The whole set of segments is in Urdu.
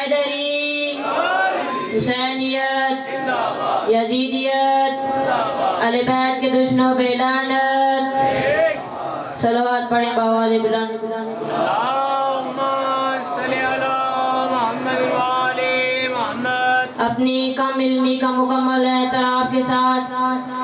حیدری، حسینیت، یزیدیت، اہل بیت کے دشمنوں پہ لعنت۔ صلوات پڑھیں بآواز بلند۔ اللہم صلی علی محمد وآل محمد۔ اپنی کم علمی کا مکمل اعتراف کے ساتھ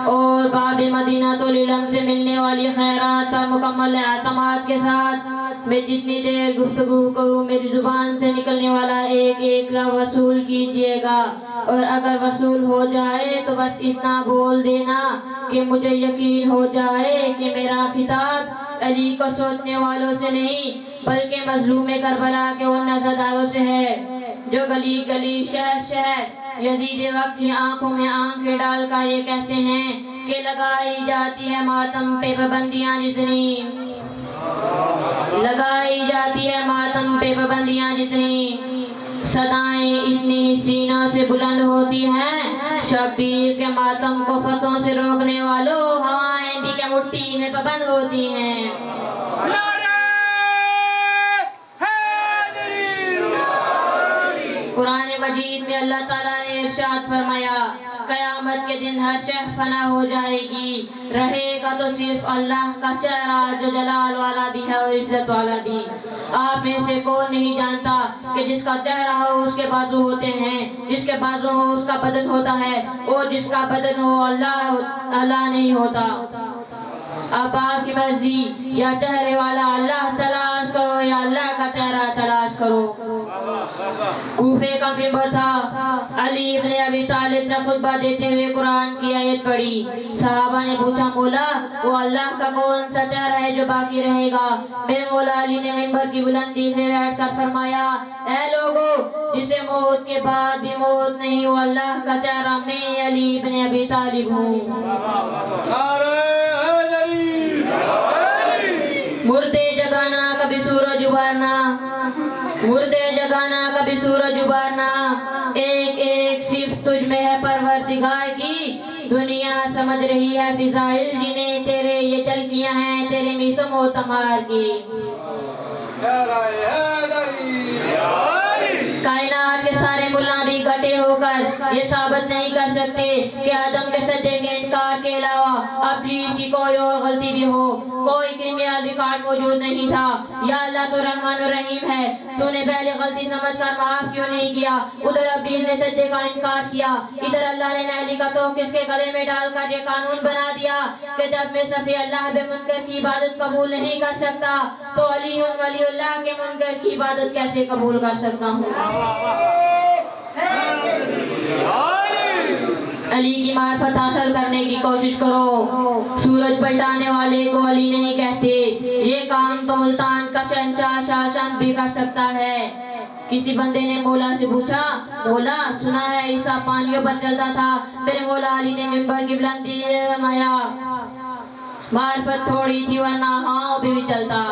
اور باب مدینہ العلم سے ملنے والی خیرات پر مکمل اعتماد کے ساتھ میں جتنی دیر گفتگو کروں میری زبان سے نکلنے والا ایک ایک لفظ وصول کیجئے گا، اور اگر وصول ہو جائے تو بس اتنا بول دینا کہ مجھے یقین ہو جائے کہ میرا خطاب علی کو سوچنے والوں سے نہیں بلکہ مظلوم کربلا کے ان نظرداروں سے ہے جو گلی گلی شہر شہر یزید وقت کی آنکھوں میں آنکھیں ڈال کر یہ کہتے ہیں کہ لگائی جاتی ہے ماتم پہ پابندیاں جتنی، لگائی جاتی ہے ماتم پہ پابندیاں جتنی، صدائیں اتنی سینوں سے بلند ہوتی ہیں، شبیر کے ماتم کو فتحوں سے روکنے والوں ہوائیں بھی کہ مٹھی میں پابند ہوتی ہیں۔ قرآن مجید میں اللہ تعالیٰ نے ارشاد فرمایا قیامت کے دن ہر شے فنا ہو جائے گی، رہے گا تو صرف اللہ کا چہرہ جو جلال والا بھی ہے اور عزت والا بھی۔ آپ میں سے کون نہیں جانتا کہ جس کا چہرہ ہو اس کے بازو ہوتے ہیں، جس کے بازو ہو اس کا بدن ہوتا ہے، اور جس کا بدن ہو اللہ نہیں ہوتا۔ اب آپ کی مرضی، یا چہرے والا اللہ تلاش کرو یا اللہ کا چہرہ تلاش کرو۔ کوفے کا ممبر تھا، علی ابن ابی طالب نے خطبہ دیتے ہوئے قرآن کی آیت پڑھی۔ صحابہ نے پوچھا مولا وہ اللہ کا کون سا چہرہ ہے جو باقی رہے گا؟ میرے مولا علی نے ممبر کی بلندی سے بیٹھ کر فرمایا اے لوگو جسے موت کے بعد بھی موت نہیں وہ اللہ کا چہرہ میں علی ابن ابی طالب ہوں۔ مردے جگانا کبھی سورج ابارنا، مردے جگانا کبھی سورج ابارنا، ایک ایک صرف تجھ میں ہے پروردگار کی، دنیا سمجھ رہی ہے فضائل جنہیں تیرے یہ جلکیاں ہیں تیرے میسم و تمار کی۔ کائنات کے سارے ملا بھی اکٹھے ہو کر یہ ثابت نہیں کر سکتے کہ آدم کے سجدے کے انکار کے علاوہ ابلیس کی کوئی اور غلطی بھی ہو، کوئی کرمینل ریکارڈ موجود نہیں تھا۔ یا اللہ تو رحمان الرحیم ہے، تو نے پہلے غلطی سمجھ کر معاف کیوں نہیں کیا؟ ادھر ابلیس نے سجدے کا انکار کیا، ادھر اللہ نے نہلی کا توق اس کے گلے میں ڈال کر یہ قانون بنا دیا کہ جب میں صفی اللہ بے منکر کی عبادت قبول نہیں کر سکتا تو علی ولی اللہ کے منکر کی عبادت کیسے قبول کر سکتا ہوں؟ علی کی معرفت حاصل کرنے کی کوشش کرو۔ سورج پلٹانے والے کو علی نہیں کہتے، یہ کام تو ملتان کا شہنشاہ شاشن بھی کر سکتا ہے۔ کسی بندے نے مولا سے پوچھا مولا سنا ہے عیسیٰ پانیوں پر چلتا تھا؟ میرے مولا علی نے ممبر کی بلندی فرمایا معرفت تھوڑی تھی ورنہ ہاں بھی چلتا۔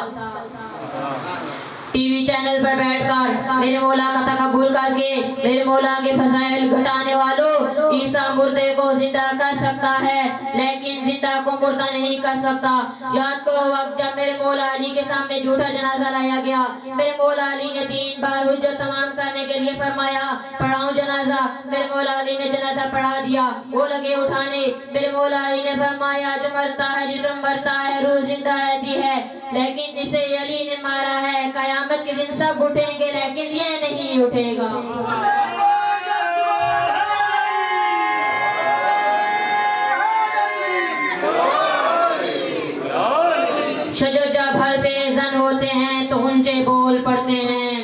ٹی وی چینل پر بیٹھ کر میرے مولا کا تکبر کر کے میرے مولا کے فضائل گھٹانے والوں عیسیٰ مردے کو زندہ کر سکتا ہے لیکن زندہ کو مردہ نہیں کر سکتا۔ یاد کرو وقت جب میرے مولا علی کے سامنے جھوٹا جنازہ لایا گیا، میرے مولا علی نے 3 بار حجت تمام کرنے کے لیے فرمایا پڑھاؤں جنازہ، میرے مولا علی نے جنازہ پڑھا دیا، وہ لگے اٹھانے، میرے مولا علی نے فرمایا جو مرتا ہے جسم مرتا ہے روح زندہ رہتی ہے، لیکن جسے علی نے مارا ہے قیامت کے دن سب اٹھیں گے لیکن یہ نہیں اٹھے گا۔ شجر جب حلف زن ہوتے ہیں تو اونچے بول پڑتے ہیں،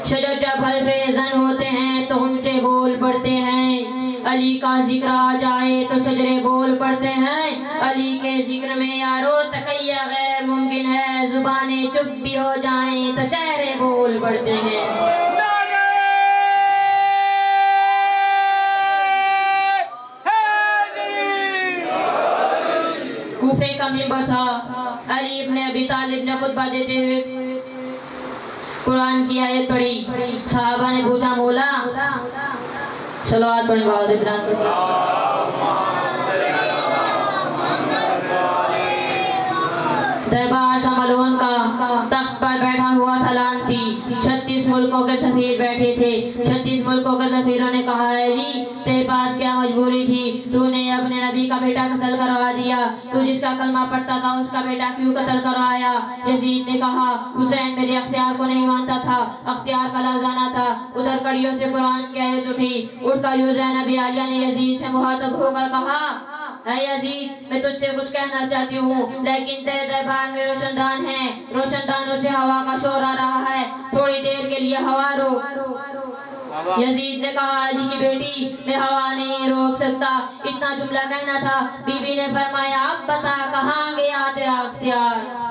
شجر جب حلف زن ہوتے ہیں تو اونچے بول پڑتے ہیں، علی کا ذکر آ جائے تو شجرے بول پڑتے ہیں، علی کے ذکر میں یارو تقیہ غیر ممکن ہے، زبانیں چپ بھی ہو جائیں تو چہرے بول پڑتے ہیں۔ کوفے کا ممبر تھا، علی ابن ابی طالب نے خطبہ دیتے ہوئے قرآن کی آیت پڑھی۔ صحابہ نے پوچھا مولا صلوات پڑھیں بہت ابراہیم۔ دربار تھا ملون کا، تخت پر بیٹھا ہوا تھا لانتی، 36 36 ملکوں کے سفیر بیٹھے تھے. 36 ملکوں کے سفیروں نے کہا ہے علی تیرے پاس کیا مجبوری تھی, تو نے اپنے نبی کا بیٹا قتل کروا دیا, تو جس کا کلمہ پڑھتا تھا اس کا بیٹا کیوں قتل کروایا؟ یزید نے کہا حسین میرے اختیار کو نہیں مانتا تھا, اختیار کا لفظ آنا تھا. ادھر کڑیوں سے قرآن کی آیت اٹھی. اٹھ کر زینب عالیہ نے یزید سے مخاطب ہو کر کہا اے یزید میں تجھ سے کچھ کہنا چاہتی ہوں, لیکن تیرے دربار میں روشن دان ہیں, روشن دانوں سے ہوا کا شور آ رہا ہے, تھوڑی دیر کے لیے ہوا رو. یزید نے کہا علی کی بیٹی میں ہوا نہیں روک سکتا. اتنا جملہ کہنا تھا. بی بی نے فرمایا اب بتا کہاں گیا تیرا اختیار؟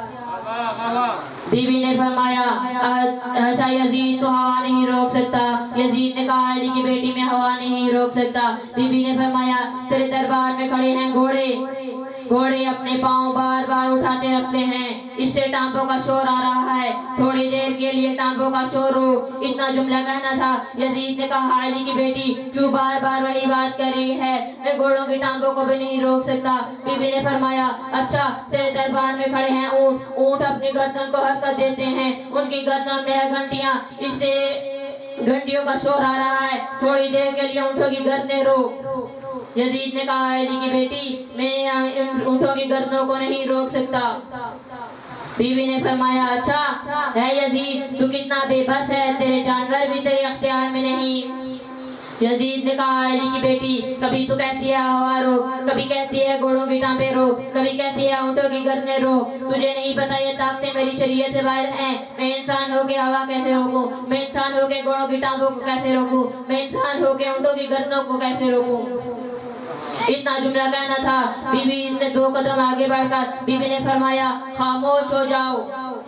بی بی نے فرمایا اچھا یزید تو ہوا نہیں روک سکتا. یزید نے کہا علی کی بیٹی میں ہوا نہیں روک سکتا. بی بی نے فرمایا تیرے دربار میں کھڑے ہیں گھوڑے, گھوڑے اپنے پاؤں بار بار اٹھاتے رکھتے ہیں, اس سے ٹانپوں کا شور آ رہا ہے, تھوڑی دیر کے لیے ٹانپوں کا شور ہو. اتنا جملہ کہنا تھا. یزید نے کہا علی کی بیٹی کیوں بار بار وہی بات کر رہی ہے, میں گھوڑوں کی ٹانپوں کو بھی نہیں روک سکتا. بی بی نے فرمایا اچھا تیرے دربار میں کھڑے ہیں اونٹ, اونٹ اپنی گردن کو حرکت دیتے ہیں, ان کی گردن میں ہے گھنٹیاں, اس سے گھنٹیوں کا شور آ رہا ہے, تھوڑی دیر کے لیے اونٹوں کی گردنیں رو. یزید نے کہا علی کی بیٹی میں اونٹوں کی گردنوں کو نہیں روک سکتا. بی بی نے فرمایا اچھا ہے یزید تو کتنا بے بس ہے, تیرے جانور بھی تیرے اختیار میں نہیں. یزید نے کہا علی کی بیٹی کبھی تو کہتی ہے ہوا رو, کبھی کہتی ہے گھوڑوں کی ٹانپیں رو, کبھی کہتی ہے اونٹوں کی گردنیں رو. تجھے نہیں پتا یہ طاقتیں میری شریعت سے باہر ہیں. میں انسان ہو کے ہوا کیسے روکوں, میں انسان ہو کے گھوڑوں کی ٹانپوں کو کیسے روکوں, میں انسان ہو کے اونٹوں کی گردنوں کو کیسے روکوں؟ اتنا جملہ کہنا تھا. بی بی نے 2 قدم آگے بڑھ کر بی بی نے فرمایا خاموش ہو جاؤ.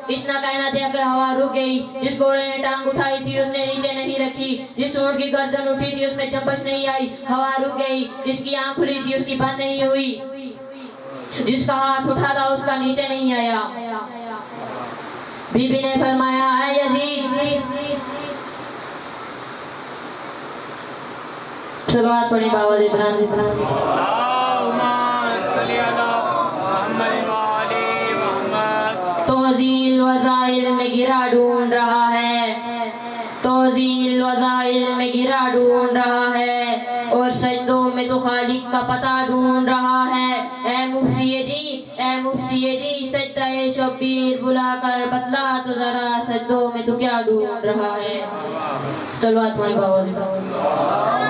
اتنا کہنا تھا کہ ہوا رک گئی. جس گھوڑے نے ٹانگ اٹھائی تھی اس نے نیچے نہیں رکھی, جس اونٹ کی گردن اٹھی تھی اس میں چمبش نہیں آئی, ہوا رک گئی. جس کی آنکھ کھلی تھی اس کی بند نہیں ہوئی, جس کا ہاتھ اٹھا تھا اس کا نیچے نہیں آیا. بی بی نے فرمایا اے یزید صلوات پڑھیں باوض ابراہیم. اللہم صلی علی محمد وآل محمد. توزیل وسائل میں گرا ڈھونڈ رہا ہے, توزیل وسائل میں گرا ڈھونڈ رہا ہے, اور سجدوں میں تو خالق کا پتہ ڈھونڈ رہا ہے. اے مفتی جی, اے مفتی جی سجدہ شبیر بلا کر بتلا تو ذرا سجدوں میں تو کیا ڈھونڈ رہا ہے. صلوات پڑھیں باوض ابراہیم.